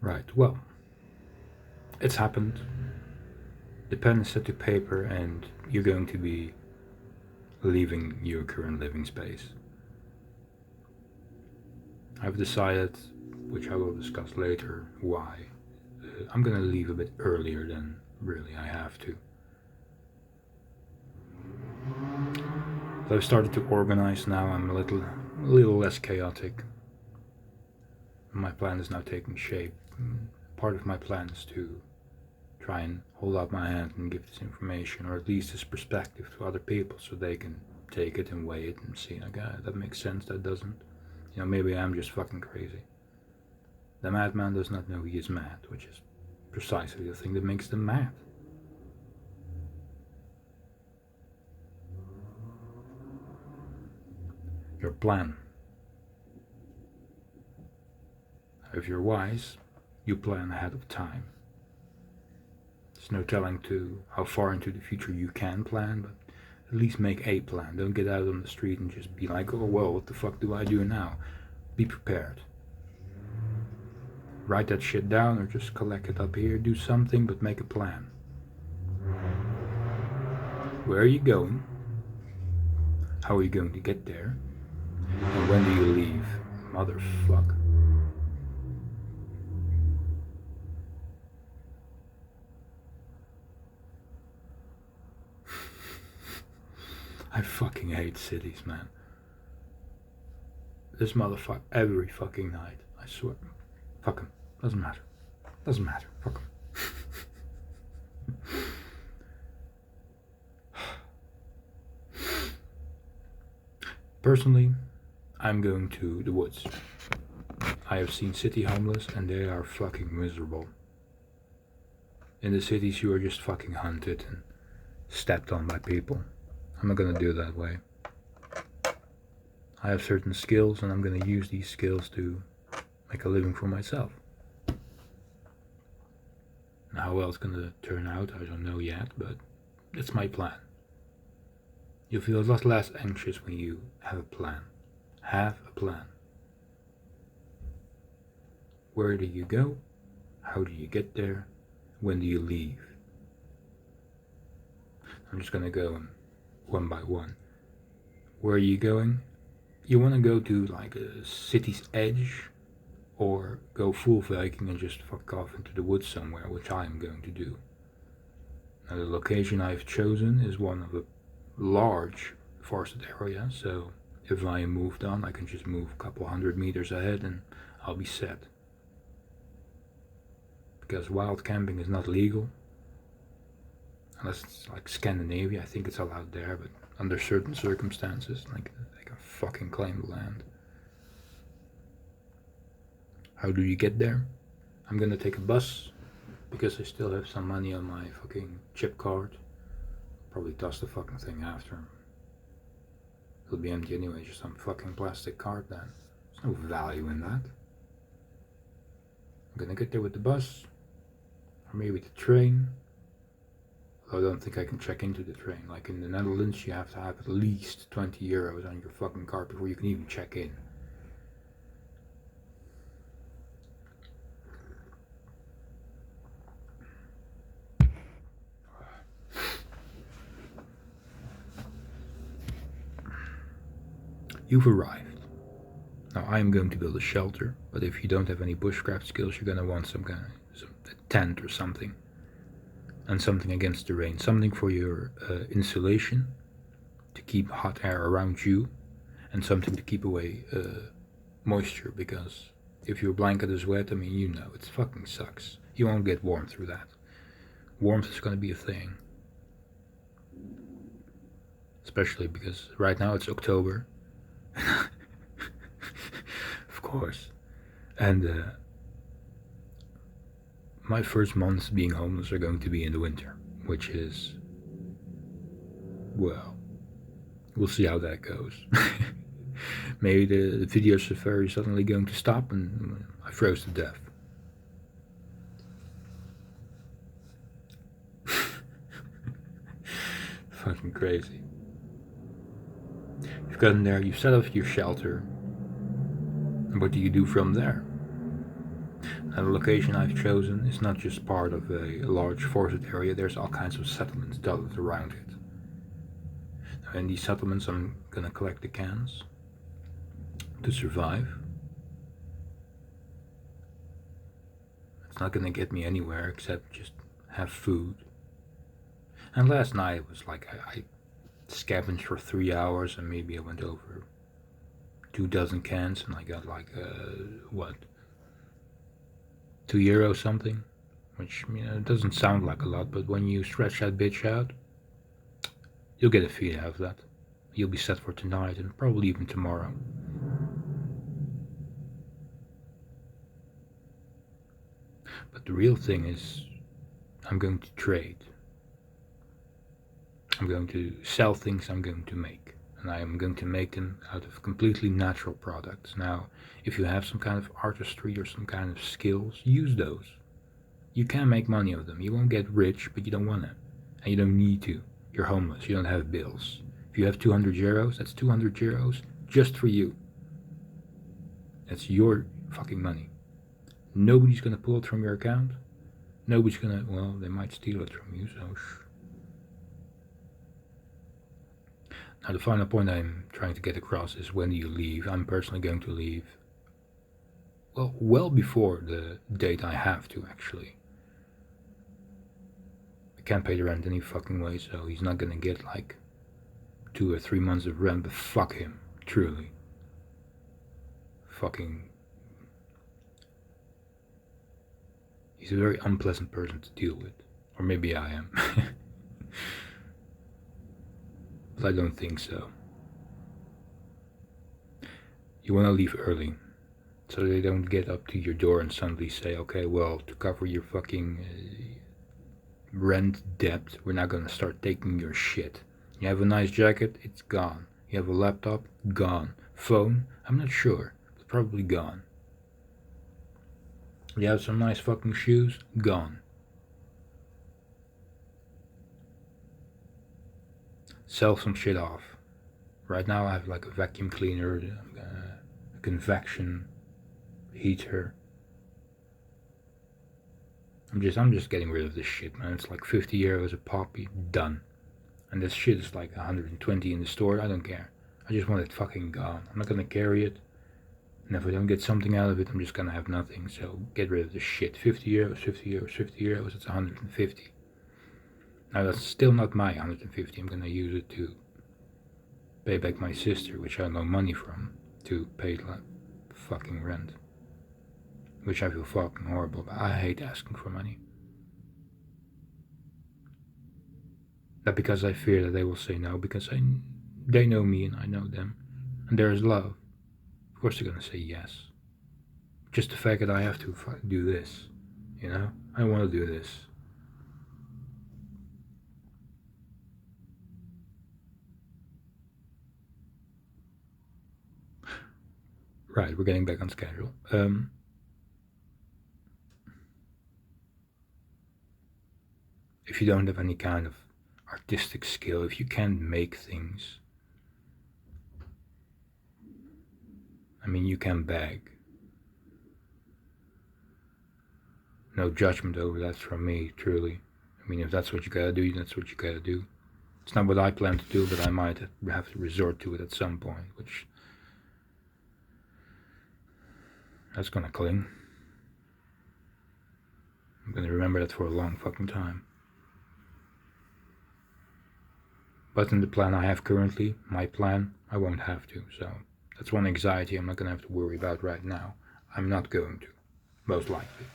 Right, well, it's happened. The pen is set to paper and you're going to be leaving your current living space. I've decided, which I will discuss later, why. I'm gonna leave a bit earlier than really I have to. So I've started to organize now. I'm a little less chaotic. My plan is now taking shape. Part of my plan is to try and hold out my hand and give this information, or at least this perspective, to other people so they can take it and weigh it and see, like, that makes sense, that doesn't. Maybe I'm just fucking crazy. The madman does not know he is mad, which is precisely the thing that makes them mad. Your plan. If you're wise, you plan ahead of time. There's no telling to how far into the future you can plan, but at least make a plan. Don't get out on the street and just be like, oh well, what the fuck do I do now? Be prepared. Write that shit down or just collect it up here. Do something, but make a plan. Where are you going? How are you going to get there? And when do you leave? Motherfucker. I fucking hate cities, man. This motherfucker every fucking night. I swear. Fuck him. Doesn't matter. Doesn't matter. Fuck him. Personally, I'm going to the woods. I have seen city homeless and they are fucking miserable. In the cities you are just fucking hunted and stepped on by people. I'm not gonna do it that way. I have certain skills and I'm gonna use these skills to make a living for myself. Now, how well it's gonna turn out, I don't know yet, but it's my plan. You'll feel a lot less anxious when you have a plan. Have a plan. Where do you go? How do you get there? When do you leave? I'm just gonna go one by one. Where are you going? You wanna go to like a city's edge, or go full Viking and just fuck off into the woods somewhere, which I am going to do. Now, the location I've chosen is one of a large forested area, so if I am moved on, I can just move a couple 100 meters ahead and I'll be set. Because wild camping is not legal, unless it's like Scandinavia. I think it's allowed there, but under certain circumstances, like, they can fucking claim the land. How do you get there? I'm gonna take a bus, because I still have some money on my fucking chip card. Probably toss the fucking thing after. It'll be empty anyway, just some fucking plastic card then. There's no value in that. I'm gonna get there with the bus, or maybe the train. Although I don't think I can check into the train. Like in the Netherlands, you have to have at least 20 euros on your fucking card before you can even check in. You've arrived. Now I am going to build a shelter, but if you don't have any bushcraft skills, you're gonna want some kind of tent or something. And something against the rain, something for your insulation, to keep hot air around you, and something to keep away moisture, because if your blanket is wet, I mean, you know, it fucking sucks. You won't get warm through that. Warmth is gonna be a thing. Especially because right now it's October. Of course. And my first months being homeless are going to be in the winter, which is, well, we'll see how that goes. Maybe the videos are very suddenly going to stop and I froze to death. Fucking crazy. You've gotten there, you've set up your shelter, and what do you do from there? Now, the location I've chosen is not just part of a large forested area, there's all kinds of settlements dotted around it. Now, in these settlements I'm gonna collect the cans to survive. It's not gonna get me anywhere except just have food. And last night it was like I scavenged for 3 hours and maybe I went over 2 dozen cans and I got like what, €2 something, which it doesn't sound like a lot, but when you stretch that bitch out, you'll get a feed out of that. You'll be set for tonight and probably even tomorrow. But the real thing is, I'm going to trade. I'm going to sell things I'm going to make. And I am going to make them out of completely natural products. Now, if you have some kind of artistry or some kind of skills, use those. You can make money of them. You won't get rich, but you don't want to. And you don't need to. You're homeless. You don't have bills. If you have €200, that's €200 just for you. That's your fucking money. Nobody's going to pull it from your account. Nobody's going to, well, they might steal it from you, so Now, the final point I'm trying to get across is, when do you leave? I'm personally going to leave, well before the date I have to, actually. I can't pay the rent any fucking way, so he's not gonna get like 2 or 3 months of rent, but fuck him, truly. Fucking... He's a very unpleasant person to deal with. Or maybe I am. But I don't think so. You want to leave early, so they don't get up to your door and suddenly say, okay, well, to cover your fucking rent debt, we're not going to start taking your shit. You have a nice jacket, it's gone. You have a laptop, gone. Phone, I'm not sure, but probably gone. You have some nice fucking shoes, gone. Sell some shit off. Right now I have like a vacuum cleaner, a convection heater. I'm just getting rid of this shit, man. It's like €50 a pop, done. And this shit is like 120 in the store, I don't care. I just want it fucking gone. I'm not gonna carry it. And if I don't get something out of it, I'm just gonna have nothing. So get rid of this shit. €50, €50, €50, it's 150. Now that's still not my 150. I'm gonna use it to pay back my sister, which I have no money from, to pay fucking rent. Which I feel fucking horrible about. I hate asking for money. Not because I fear that they will say no, because they know me and I know them. And there is love. Of course they're gonna say yes. Just the fact that I have to do this, you know? I want to do this. Right, we're getting back on schedule. If you don't have any kind of artistic skill, if you can't make things, I mean, you can beg. No judgment over that from me, truly. I mean, if that's what you gotta do, that's what you gotta do. It's not what I plan to do, but I might have to resort to it at some point, which... that's gonna cling. I'm gonna remember that for a long fucking time. But in the plan I have currently, my plan, I won't have to, so that's one anxiety I'm not gonna have to worry about right now. I'm not going to, most likely.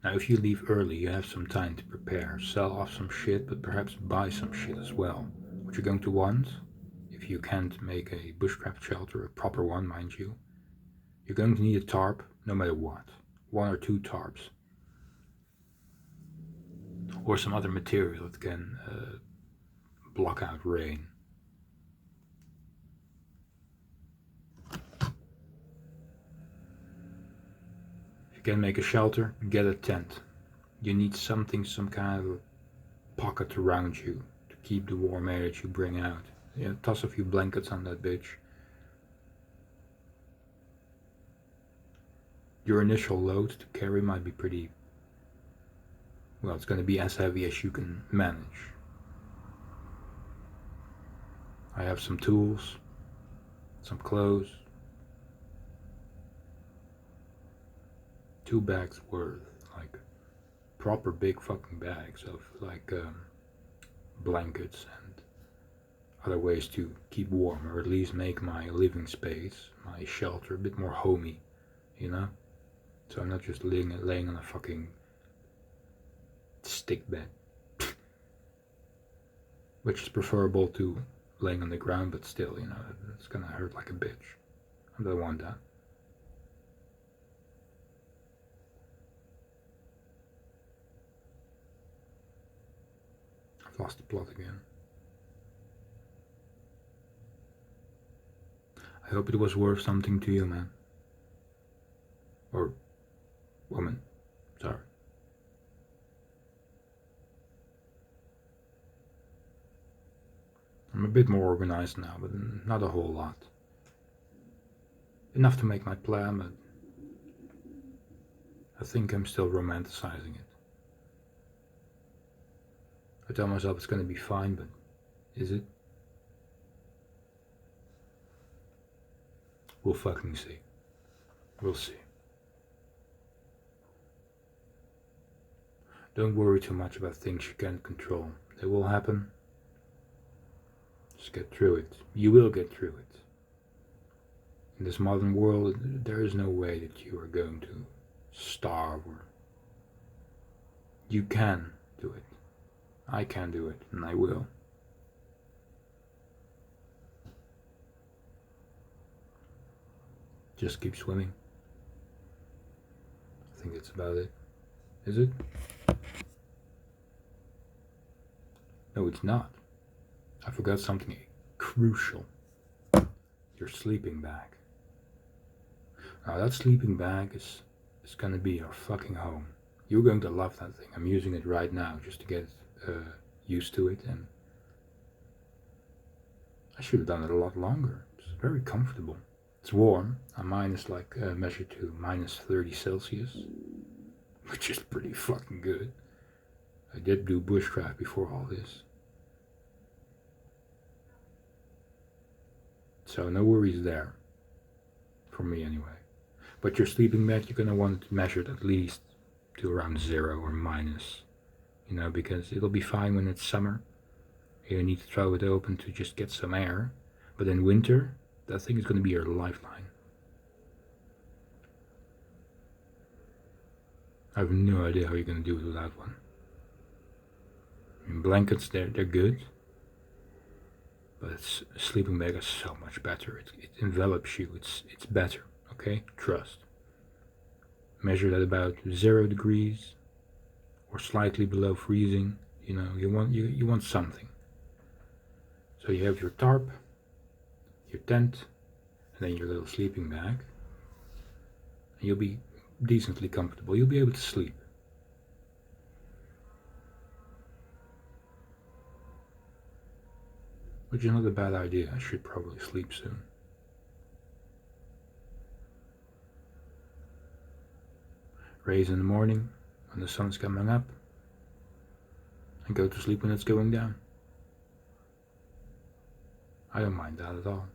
Now, if you leave early, you have some time to prepare, sell off some shit, but perhaps buy some shit as well. What you're going to want, if you can't make a bushcraft shelter, a proper one, mind you, you're going to need a tarp, no matter what. 1 or 2 tarps. Or some other material that can block out rain. If you can make a shelter, get a tent. You need something, some kind of a pocket around you to keep the warm air that you bring out. Toss a few blankets on that bitch. Your initial load to carry might be pretty, well, it's going to be as heavy as you can manage. I have some tools, some clothes, 2 bags worth, like proper big fucking bags of like blankets and other ways to keep warm, or at least make my living space, my shelter, a bit more homey, you know? So I'm not just laying on a fucking stick bed, which is preferable to laying on the ground, but still, you know, it's gonna hurt like a bitch. I don't want that. I've lost the plot again. I hope it was worth something to you, man. Or woman. Sorry. I'm a bit more organized now, but not a whole lot. Enough to make my plan, but I think I'm still romanticizing it. I tell myself it's gonna be fine, but is it? We'll fucking see. We'll see. Don't worry too much about things you can't control. They will happen. Just get through it. You will get through it. In this modern world, there is no way that you are going to starve, or you can do it. I can do it, and I will. Just keep swimming. I think that's about it. Is it? No, it's not. I forgot something crucial. Your sleeping bag. Now that sleeping bag is gonna be your fucking home. You're going to love that thing. I'm using it right now just to get used to it, and I should have done it a lot longer. It's very comfortable. It's warm. Mine is like measured to minus 30 Celsius, which is pretty fucking good. I did do bushcraft before all this. So no worries there. For me anyway. But your sleeping bag, you're gonna want it measured at least to around 0 or minus. You know, because it'll be fine when it's summer. You need to throw it open to just get some air. But in winter, that thing is gonna be your lifeline. I have no idea how you're gonna do it without one. I mean, blankets, they're good. But a sleeping bag is so much better. It envelops you. It's better. Okay, trust. Measured at about 0 degrees or slightly below freezing. You know, you want something. So you have your tarp, your tent, and then your little sleeping bag. And you'll be decently comfortable. You'll be able to sleep. Which is not a bad idea. I should probably sleep soon. Raise in the morning when the sun's coming up, and go to sleep when it's going down. I don't mind that at all.